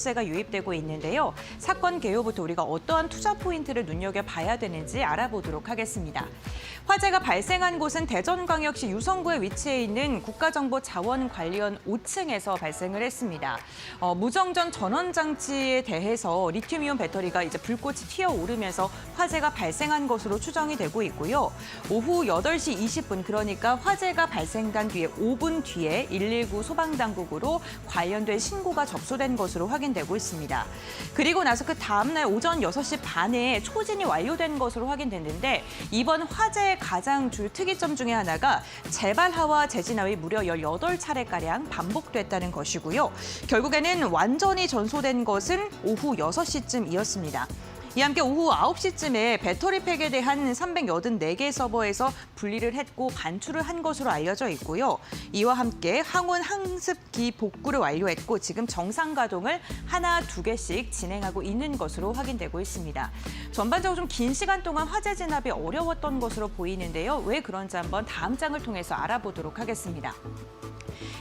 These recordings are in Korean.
세가 유입되고 있는데요. 사건 개요부터 우리가 어떠한 투자 포인트를 눈여겨봐야 되는지 알아보도록 하겠습니다. 화재가 발생한 곳은 대전광역시 유성구에 위치해 있는 국가정보자원관리원 5층에서 발생을 했습니다. 무정전 전원장치에 대해서 리튬이온 배터리가 이제 불꽃이 튀어오르면서 화재가 발생한 것으로 추정이 되고 있고요. 오후 8시 20분, 그러니까 화재가 발생한 뒤에 5분 뒤에 119 소방당국으로 관련된 신고가 접수된 것으로 확인되고 있습니다. 그리고 나서 그 다음날 오전 6시 반에 초진이 완료된 것으로 확인됐는데, 이번 화재의 가장 주요 특이점 중에 하나가 재발화와 재진압이 무려 18차례가량 반복됐다는 것이고요. 결국에는 완전히 전소된 것은 오후 6시쯤이었습니다. 이와 함께 오후 9시쯤에 배터리팩에 대한 384개 서버에서 분리를 했고 반출을 한 것으로 알려져 있고요. 이와 함께 항원 항습기 복구를 완료했고 지금 정상 가동을 하나, 두 개씩 진행하고 있는 것으로 확인되고 있습니다. 전반적으로 좀 긴 시간 동안 화재 진압이 어려웠던 것으로 보이는데요. 왜 그런지 한번 다음 장을 통해서 알아보도록 하겠습니다.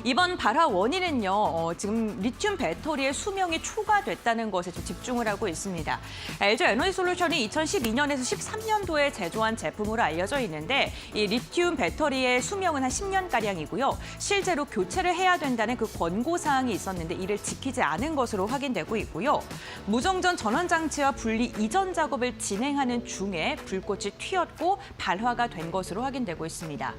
이번 발화 원인은요, 지금 리튬 배터리의 수명이 초과됐다는 것에 좀 집중을 하고 있습니다. LG 에너지솔루션이 2012년에서 13년도에 제조한 제품으로 알려져 있는데, 이 리튬 배터리의 수명은 한 10년가량이고요. 실제로 교체를 해야 된다는 그 권고사항이 있었는데 이를 지키지 않은 것으로 확인되고 있고요. 무정전 전원장치와 분리 이전 작업을 진행하는 중에 불꽃이 튀었고 발화가 된 것으로 확인되고 있습니다.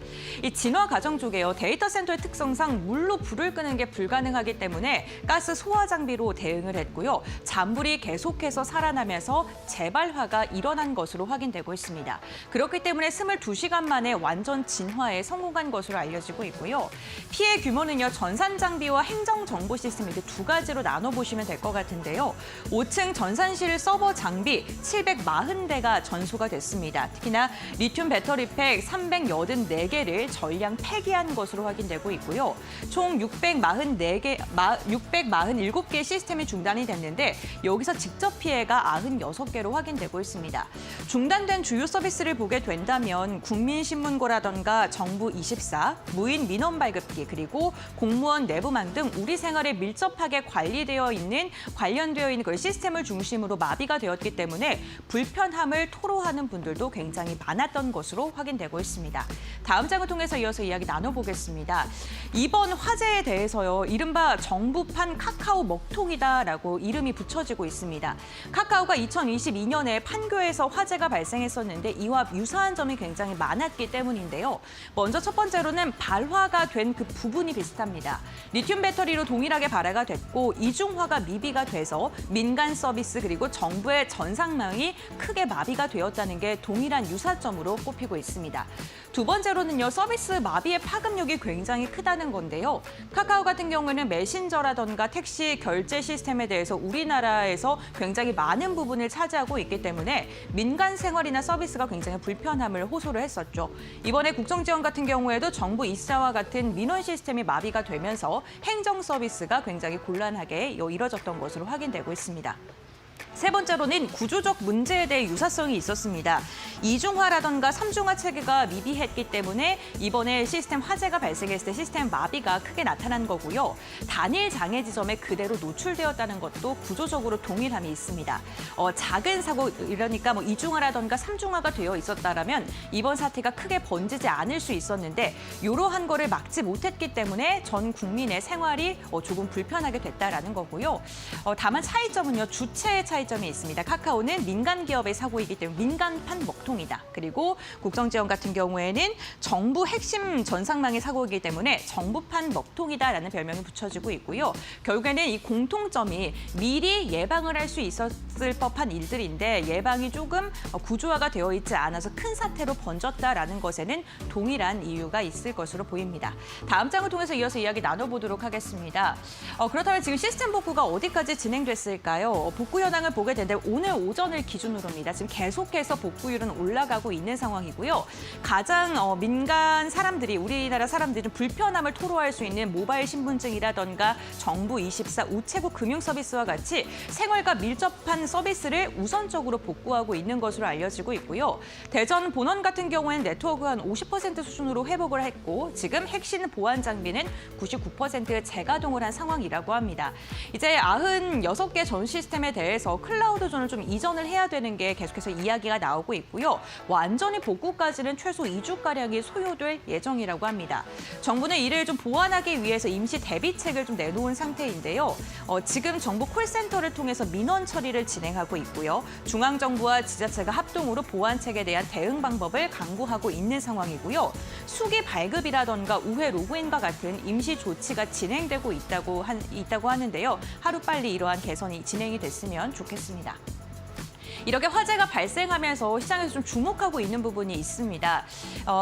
이 진화 과정 쪽에요, 데이터 센터의 특성상 물로 불을 끄는 게 불가능하기 때문에 가스 소화 장비로 대응을 했고요. 잔불이 계속해서 살아나면서 재발화가 일어난 것으로 확인되고 있습니다. 그렇기 때문에 22시간 만에 완전 진화에 성공한 것으로 알려지고 있고요. 피해 규모는요, 전산 장비와 행정 정보 시스템 이렇게 두 가지로 나눠보시면 될 것 같은데요. 5층 전산실 서버 장비 740대가 전소가 됐습니다. 특히나 리튬 배터리팩 384개를 전량 폐기한 것으로 확인되고 있고요. 총 647개 시스템이 중단이 됐는데 여기서 직접 피해가 96개로 확인되고 있습니다. 중단된 주요 서비스를 보게 된다면 국민신문고라던가 정부24, 무인 민원 발급기, 그리고 공무원 내부망 등 우리 생활에 밀접하게 관련되어 있는 그 시스템을 중심으로 마비가 되었기 때문에 불편함을 토로하는 분들도 굉장히 많았던 것으로 확인되고 있습니다. 다음 장을 통해서 이어서 이야기 나눠보겠습니다. 이번 화재에 대해서요, 이른바 정부판 카카오 먹통이다라고 이름이 붙여지고 있습니다. 카카오가 2022년에 판교에서 화재가 발생했었는데 이와 유사한 점이 굉장히 많았기 때문인데요. 먼저 첫 번째로는 발화가 된 그 부분이 비슷합니다. 리튬 배터리로 동일하게 발화가 됐고 이중화가 미비가 돼서 민간 서비스 그리고 정부의 전상망이 크게 마비가 되었다는 게 동일한 유사점으로 꼽히고 있습니다. 두 번째로는요, 서비스 마비의 파급력이 굉장히 크다는 건데요. 카카오 같은 경우에는 메신저라던가 택시 결제 시스템에 대해서 우리나라에서 굉장히 많은 부분을 차지하고 있기 때문에 민간 생활이나 서비스가 굉장히 불편함을 호소를 했었죠. 이번에 국정지원 같은 경우에도 정부 이사와 같은 민원 시스템이 마비가 되면서 행정 서비스가 굉장히 곤란하게 이뤄졌던 것으로 확인되고 있습니다. 세 번째로는 구조적 문제에 대해 유사성이 있었습니다. 이중화라던가 삼중화 체계가 미비했기 때문에 이번에 시스템 화재가 발생했을 때 시스템 마비가 크게 나타난 거고요. 단일 장애 지점에 그대로 노출되었다는 것도 구조적으로 동일함이 있습니다. 작은 사고, 이러니까 이중화라던가 삼중화가 되어 있었다라면 이번 사태가 크게 번지지 않을 수 있었는데 이러한 거를 막지 못했기 때문에 전 국민의 생활이 조금 불편하게 됐다라는 거고요. 다만 차이점은요, 주체의 차이점이 있습니다. 카카오는 민간 기업의 사고이기 때문에 민간판 먹통이다. 그리고 국정지원 같은 경우에는 정부 핵심 전상망의 사고이기 때문에 정부판 먹통이다라는 별명이 붙여지고 있고요. 결국에는 이 공통점이 미리 예방을 할 수 있었을 법한 일들인데 예방이 조금 구조화가 되어 있지 않아서 큰 사태로 번졌다라는 것에는 동일한 이유가 있을 것으로 보입니다. 다음 장을 통해서 이어서 이야기 나눠보도록 하겠습니다. 그렇다면 지금 시스템 복구가 어디까지 진행됐을까요? 복구 현황을 보게 되는데 오늘 오전을 기준으로입니다. 지금 계속해서 복구율은 올라가고 있는 상황이고요. 가장 민간 사람들이, 우리나라 사람들이 좀 불편함을 토로할 수 있는 모바일 신분증이라던가 정부24, 우체국 금융 서비스와 같이 생활과 밀접한 서비스를 우선적으로 복구하고 있는 것으로 알려지고 있고요. 대전 본원 같은 경우에는 네트워크가 한 50% 수준으로 회복을 했고 지금 핵심 보안 장비는 99% 재가동을 한 상황이라고 합니다. 이제 96개 전 시스템에 대해서 클라우드존을 좀 이전을 해야 되는 게 계속해서 이야기가 나오고 있고요. 완전히 복구까지는 최소 2주가량이 소요될 예정이라고 합니다. 정부는 이를 좀 보완하기 위해서 임시 대비책을 좀 내놓은 상태인데요. 지금 정부 콜센터를 통해서 민원 처리를 진행하고 있고요. 중앙정부와 지자체가 합동으로 보안책에 대한 대응 방법을 강구하고 있는 상황이고요. 수기 발급이라던가 우회 로그인과 같은 임시 조치가 진행되고 있다고 하는데요. 하루빨리 이러한 개선이 진행이 됐으면 좋겠습니다. 이렇게 화재가 발생하면서 시장에서 좀 주목하고 있는 부분이 있습니다.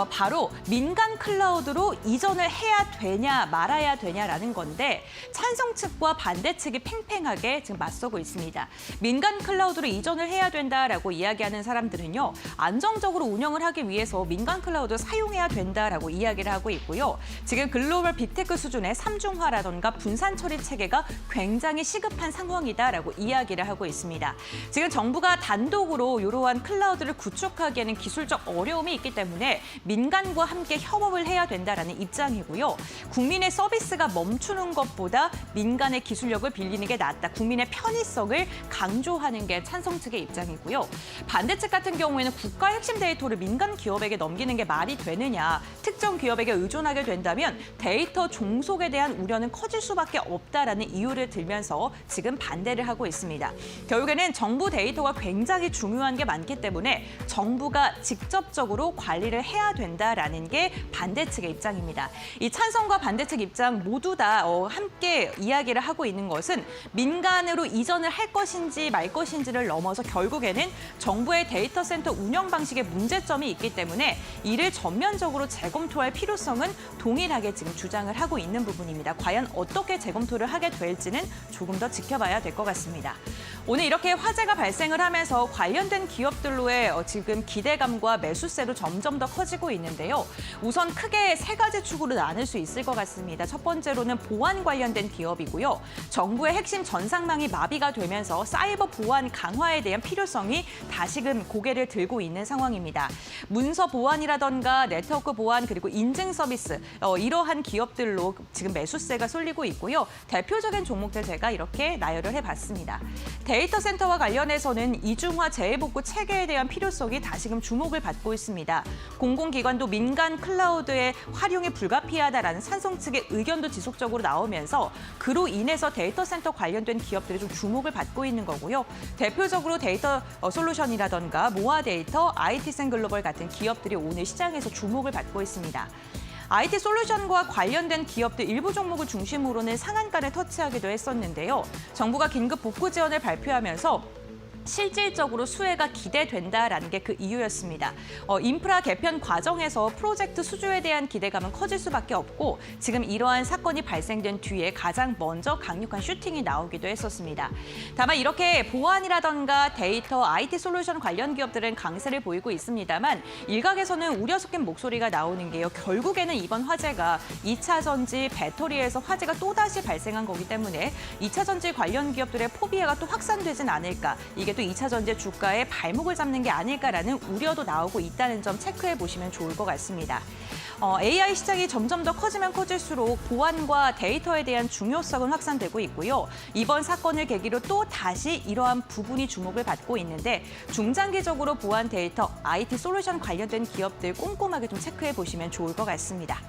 바로 민간 클라우드로 이전을 해야 되냐 말아야 되냐라는 건데 찬성 측과 반대 측이 팽팽하게 지금 맞서고 있습니다. 민간 클라우드로 이전을 해야 된다라고 이야기하는 사람들은요. 안정적으로 운영을 하기 위해서 민간 클라우드 사용해야 된다라고 이야기를 하고 있고요. 지금 글로벌 빅테크 수준의 삼중화라던가 분산 처리 체계가 굉장히 시급한 상황이다라고 이야기를 하고 있습니다. 지금 정부가 단독으로 이러한 클라우드를 구축하기에는 기술적 어려움이 있기 때문에 민간과 함께 협업을 해야 된다라는 입장이고요. 국민의 서비스가 멈추는 것보다 민간의 기술력을 빌리는 게 낫다. 국민의 편의성을 강조하는 게 찬성 측의 입장이고요. 반대 측 같은 경우에는 국가 핵심 데이터를 민간 기업에게 넘기는 게 말이 되느냐. 특정 기업에게 의존하게 된다면 데이터 종속에 대한 우려는 커질 수밖에 없다라는 이유를 들면서 지금 반대를 하고 있습니다. 결국에는 정부 데이터가 굉장히 중요한 게 많기 때문에 정부가 직접적으로 관리를 해야 된다라는 게 반대 측의 입장입니다. 이 찬성과 반대 측 입장 모두 다 함께 이야기를 하고 있는 것은 민간으로 이전을 할 것인지 말 것인지를 넘어서 결국에는 정부의 데이터 센터 운영 방식에 문제점이 있기 때문에 이를 전면적으로 재검토할 필요성은 동일하게 지금 주장을 하고 있는 부분입니다. 과연 어떻게 재검토를 하게 될지는 조금 더 지켜봐야 될 것 같습니다. 오늘 이렇게 화재가 발생을 하면서 관련된 기업들로의 지금 기대감과 매수세도 점점 더 커지고 있는데요. 우선 크게 세 가지 축으로 나눌 수 있을 것 같습니다. 첫 번째로는 보안 관련된 기업이고요. 정부의 핵심 전상망이 마비가 되면서 사이버 보안 강화에 대한 필요성이 다시금 고개를 들고 있는 상황입니다. 문서 보안이라던가 네트워크 보안 그리고 인증 서비스 이러한 기업들로 지금 매수세가 쏠리고 있고요. 대표적인 종목들 제가 이렇게 나열을 해봤습니다. 데이터 센터와 관련해서는 이중화 재해복구 체계에 대한 필요성이 다시금 주목을 받고 있습니다. 공공기관도 민간 클라우드의 활용이 불가피하다라는 찬성 측의 의견도 지속적으로 나오면서 그로 인해서 데이터 센터 관련된 기업들이 좀 주목을 받고 있는 거고요. 대표적으로 데이터 솔루션이라던가 모아 데이터, IT센 글로벌 같은 기업들이 오늘 시장에서 주목을 받고 있습니다. IT 솔루션과 관련된 기업들 일부 종목을 중심으로는 상한가를 터치하기도 했었는데요. 정부가 긴급 복구 지원을 발표하면서 실질적으로 수혜가 기대된다라는 게 그 이유였습니다. 인프라 개편 과정에서 프로젝트 수주에 대한 기대감은 커질 수밖에 없고 지금 이러한 사건이 발생된 뒤에 가장 먼저 강력한 슈팅이 나오기도 했었습니다. 다만 이렇게 보안이라던가 데이터, IT 솔루션 관련 기업들은 강세를 보이고 있습니다만 일각에서는 우려 섞인 목소리가 나오는 게요. 결국에는 이번 화재가 2차 전지 배터리에서 화재가 또다시 발생한 거기 때문에 2차 전지 관련 기업들의 포비아가 또 확산되진 않을까. 이게 또 2차 전지 주가에 발목을 잡는 게 아닐까라는 우려도 나오고 있다는 점 체크해 보시면 좋을 것 같습니다. AI 시장이 점점 더 커지면 커질수록 보안과 데이터에 대한 중요성은 확산되고 있고요. 이번 사건을 계기로 또 다시 이러한 부분이 주목을 받고 있는데 중장기적으로 보안 데이터, IT 솔루션 관련된 기업들 꼼꼼하게 좀 체크해 보시면 좋을 것 같습니다.